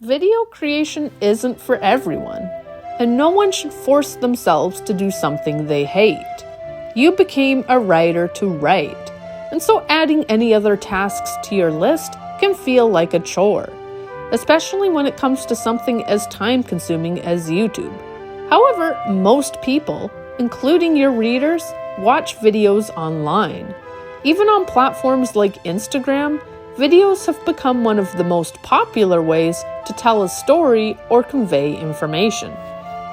Video creation isn't for everyone, and no one should force themselves to do something they hate. You became a writer to write, and so adding any other tasks to your list can feel like a chore, especially when it comes to something as time-consuming as YouTube. However, most people, including your readers, watch videos online. Even on platforms like Instagram, videos have become one of the most popular ways to tell a story or convey information.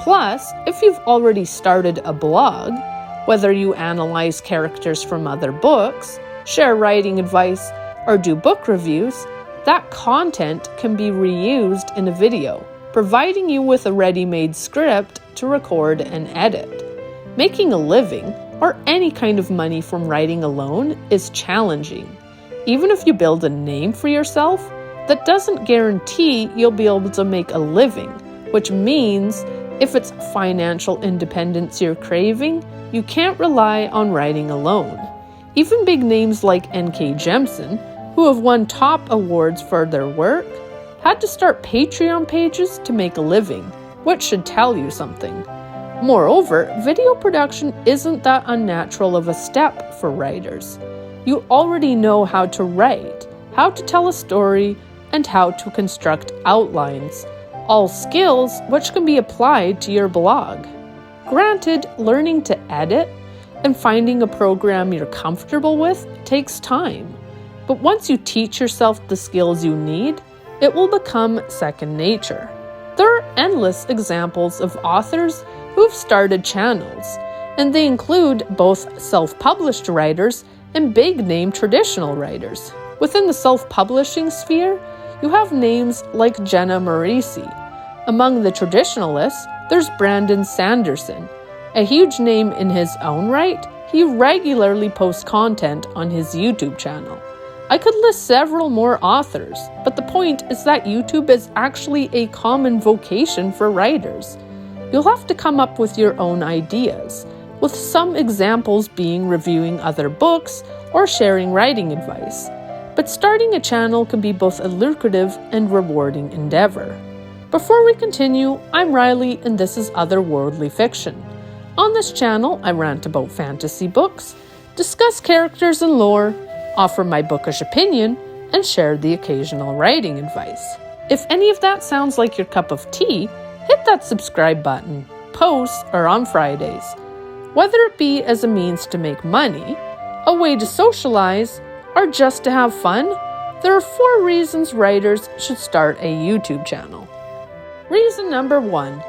Plus, if you've already started a blog, whether you analyze characters from other books, share writing advice, or do book reviews, that content can be reused in a video, providing you with a ready-made script to record and edit. Making a living, or any kind of money from writing alone, is challenging. Even if you build a name for yourself, that doesn't guarantee you'll be able to make a living, which means if it's financial independence you're craving, you can't rely on writing alone. Even big names like N.K. Jemisin, who have won top awards for their work, had to start Patreon pages to make a living, which should tell you something. Moreover, video production isn't that unnatural of a step for writers. You already know how to write, how to tell a story, and how to construct outlines, all skills which can be applied to your blog. Granted, learning to edit and finding a program you're comfortable with takes time, but once you teach yourself the skills you need, it will become second nature. There are endless examples of authors who have started channels, and they include both self-published writers and big-name traditional writers. Within the self-publishing sphere, you have names like Jenna Morisi. Among the traditionalists, there's Brandon Sanderson. A huge name in his own right, he regularly posts content on his YouTube channel. I could list several more authors, but the point is that YouTube is actually a common vocation for writers. You'll have to come up with your own ideas, with some examples being reviewing other books or sharing writing advice. But starting a channel can be both a lucrative and rewarding endeavor. Before we continue, I'm Riley and this is Otherworldly Fiction. On this channel, I rant about fantasy books, discuss characters and lore, offer my bookish opinion, and share the occasional writing advice. If any of that sounds like your cup of tea, hit that subscribe button. Posts are on Fridays. Whether it be as a means to make money, a way to socialize, or just to have fun, there are 4 reasons writers should start a YouTube channel. Reason number 1,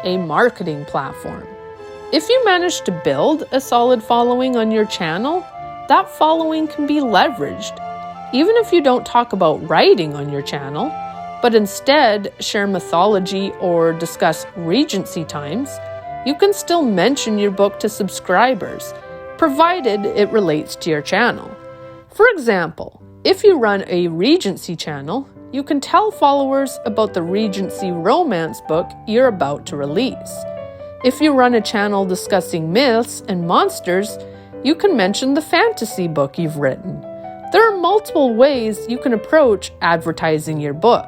a marketing platform. If you manage to build a solid following on your channel, that following can be leveraged. Even if you don't talk about writing on your channel, but instead share mythology or discuss Regency times, you can still mention your book to subscribers, provided it relates to your channel. For example, if you run a Regency channel, you can tell followers about the Regency romance book you're about to release. If you run a channel discussing myths and monsters, you can mention the fantasy book you've written. There are multiple ways you can approach advertising your book.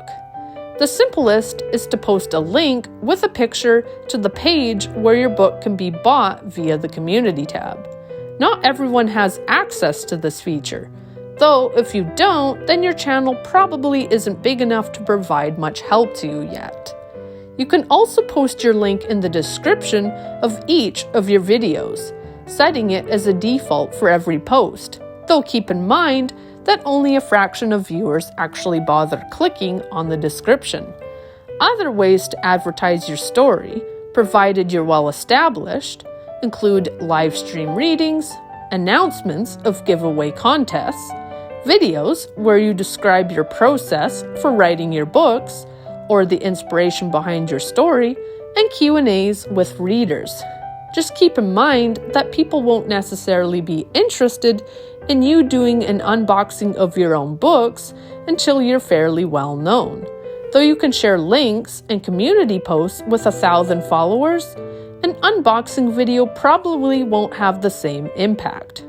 The simplest is to post a link with a picture to the page where your book can be bought via the community tab. Not everyone has access to this feature, though if you don't, then your channel probably isn't big enough to provide much help to you yet. You can also post your link in the description of each of your videos, setting it as a default for every post, though keep in mind that only a fraction of viewers actually bother clicking on the description. Other ways to advertise your story, provided you're well established, include live stream readings, announcements of giveaway contests, videos where you describe your process for writing your books or the inspiration behind your story, and Q&As with readers. Just keep in mind that people won't necessarily be interested in you doing an unboxing of your own books until you're fairly well known. Though you can share links and community posts with 1,000 followers, an unboxing video probably won't have the same impact.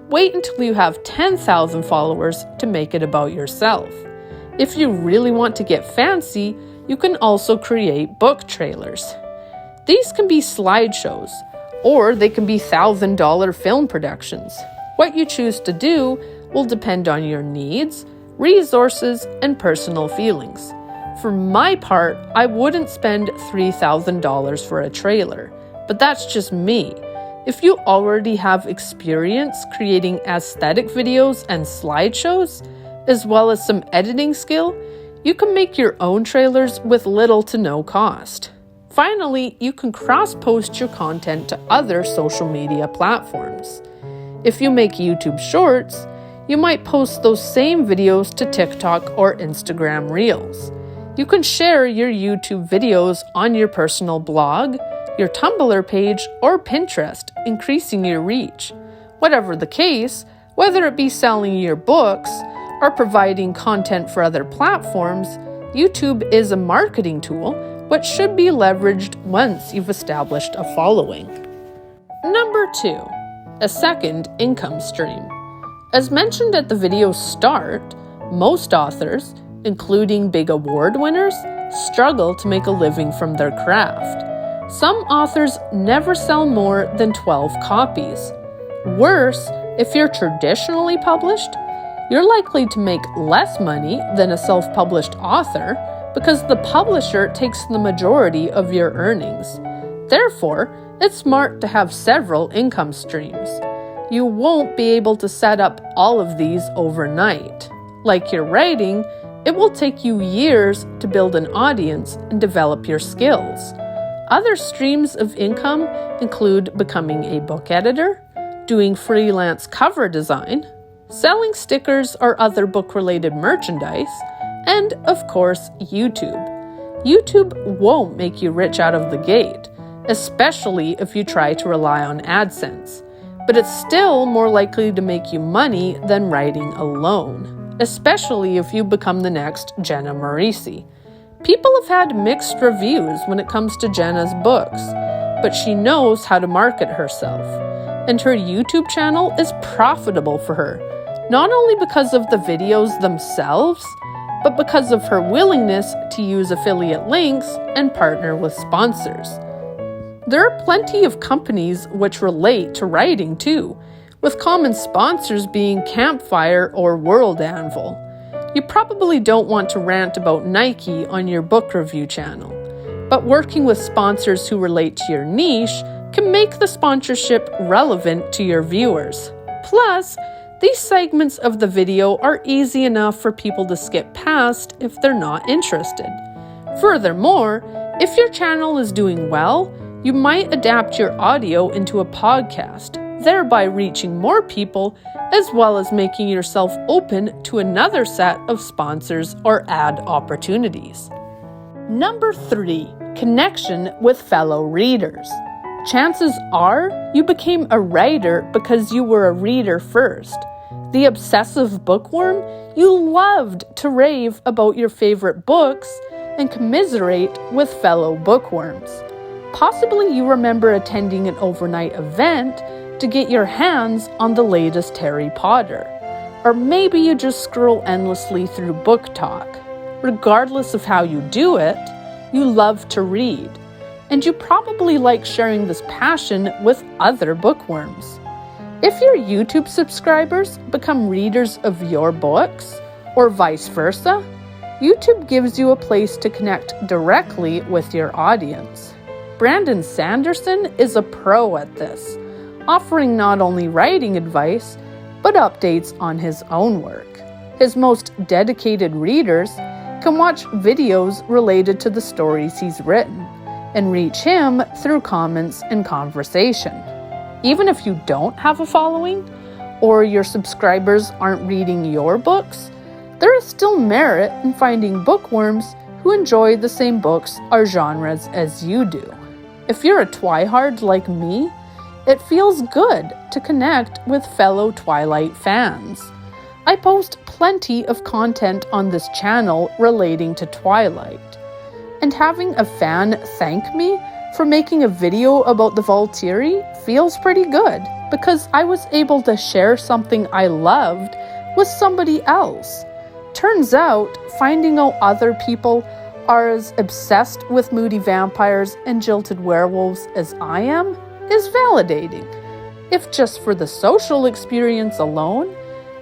Wait until you have 10,000 followers to make it about yourself. If you really want to get fancy, you can also create book trailers. These can be slideshows, or they can be $1,000 film productions. What you choose to do will depend on your needs, resources, and personal feelings. For my part, I wouldn't spend $3,000 for a trailer, but that's just me. If you already have experience creating aesthetic videos and slideshows, as well as some editing skill, you can make your own trailers with little to no cost. Finally, you can cross-post your content to other social media platforms. If you make YouTube Shorts, you might post those same videos to TikTok or Instagram Reels. You can share your YouTube videos on your personal blog, your Tumblr page, or Pinterest, increasing your reach. Whatever the case, whether it be selling your books or providing content for other platforms, YouTube is a marketing tool which should be leveraged once you've established a following. Number 2, a second income stream. As mentioned at the video's start, most authors, including big award winners, struggle to make a living from their craft. Some authors never sell more than 12 copies. Worse, if you're traditionally published, you're likely to make less money than a self-published author because the publisher takes the majority of your earnings. Therefore, it's smart to have several income streams. You won't be able to set up all of these overnight. Like your writing, it will take you years to build an audience and develop your skills. Other streams of income include becoming a book editor, doing freelance cover design, selling stickers or other book-related merchandise, and, of course, YouTube. YouTube won't make you rich out of the gate, especially if you try to rely on AdSense, but it's still more likely to make you money than writing alone, especially if you become the next Jenna Morisi. People have had mixed reviews when it comes to Jenna's books, but she knows how to market herself, and her YouTube channel is profitable for her, not only because of the videos themselves, but because of her willingness to use affiliate links and partner with sponsors. There are plenty of companies which relate to writing too, with common sponsors being Campfire or World Anvil. You probably don't want to rant about Nike on your book review channel, but working with sponsors who relate to your niche can make the sponsorship relevant to your viewers. Plus, these segments of the video are easy enough for people to skip past if they're not interested. Furthermore, if your channel is doing well, you might adapt your audio into a podcast, thereby reaching more people, as well as making yourself open to another set of sponsors or ad opportunities. Number 3, connection with fellow readers. Chances are you became a writer because you were a reader first. The obsessive bookworm, you loved to rave about your favorite books and commiserate with fellow bookworms. Possibly you remember attending an overnight event to get your hands on the latest Harry Potter. Or maybe you just scroll endlessly through BookTok. Regardless of how you do it, you love to read. And you probably like sharing this passion with other bookworms. If your YouTube subscribers become readers of your books, or vice versa, YouTube gives you a place to connect directly with your audience. Brandon Sanderson is a pro at this, offering not only writing advice, but updates on his own work. His most dedicated readers can watch videos related to the stories he's written and reach him through comments and conversation. Even if you don't have a following, or your subscribers aren't reading your books, there is still merit in finding bookworms who enjoy the same books or genres as you do. If you're a twihard like me, it feels good to connect with fellow Twilight fans. I post plenty of content on this channel relating to Twilight, and having a fan thank me for making a video about the Volturi feels pretty good because I was able to share something I loved with somebody else. Turns out, finding out other people are as obsessed with moody vampires and jilted werewolves as I am is validating. If just for the social experience alone,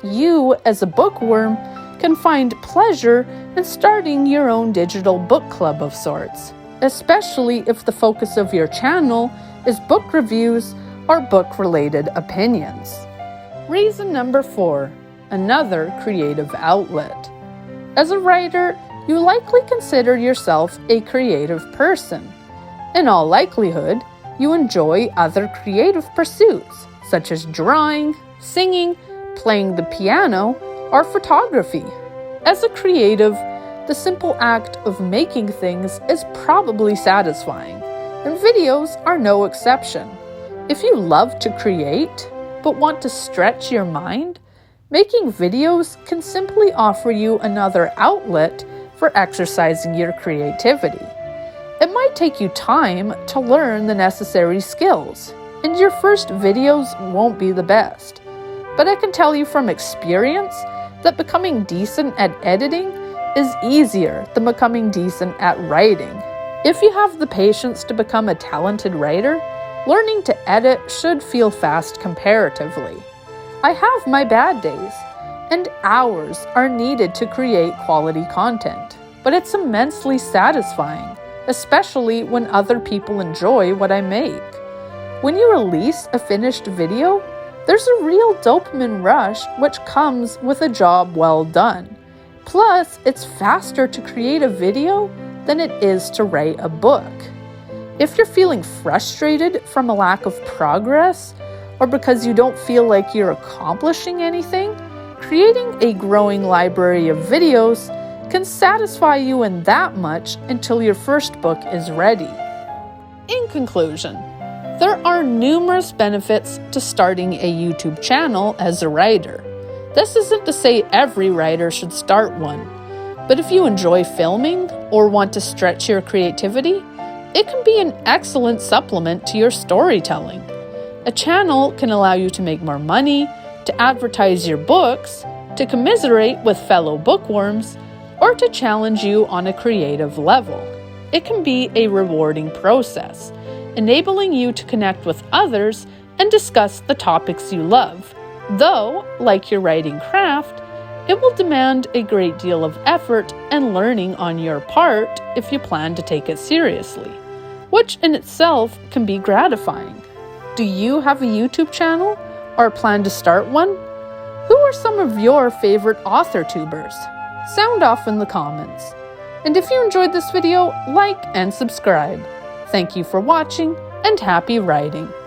you, as a bookworm, can find pleasure in starting your own digital book club of sorts, especially if the focus of your channel is book reviews or book-related opinions. Reason number 4, another creative outlet. As a writer, you likely consider yourself a creative person. In all likelihood, you enjoy other creative pursuits, such as drawing, singing, playing the piano, or photography. As a creative, the simple act of making things is probably satisfying, and videos are no exception. If you love to create, but want to stretch your mind, making videos can simply offer you another outlet for exercising your creativity. It might take you time to learn the necessary skills, and your first videos won't be the best. But I can tell you from experience that becoming decent at editing is easier than becoming decent at writing. If you have the patience to become a talented writer, learning to edit should feel fast comparatively. I have my bad days, and hours are needed to create quality content, but it's immensely satisfying, especially when other people enjoy what I make. When you release a finished video, there's a real dopamine rush which comes with a job well done. Plus, it's faster to create a video than it is to write a book. If you're feeling frustrated from a lack of progress, or because you don't feel like you're accomplishing anything, creating a growing library of videos can satisfy you in that much until your first book is ready. In conclusion, there are numerous benefits to starting a YouTube channel as a writer. This isn't to say every writer should start one, but if you enjoy filming or want to stretch your creativity, it can be an excellent supplement to your storytelling. A channel can allow you to make more money, to advertise your books, to commiserate with fellow bookworms, or to challenge you on a creative level. It can be a rewarding process, enabling you to connect with others and discuss the topics you love. Though, like your writing craft, it will demand a great deal of effort and learning on your part if you plan to take it seriously, which in itself can be gratifying. Do you have a YouTube channel or plan to start one? Who are some of your favorite author tubers? Sound off in the comments. And if you enjoyed this video, like and subscribe. Thank you for watching and happy writing.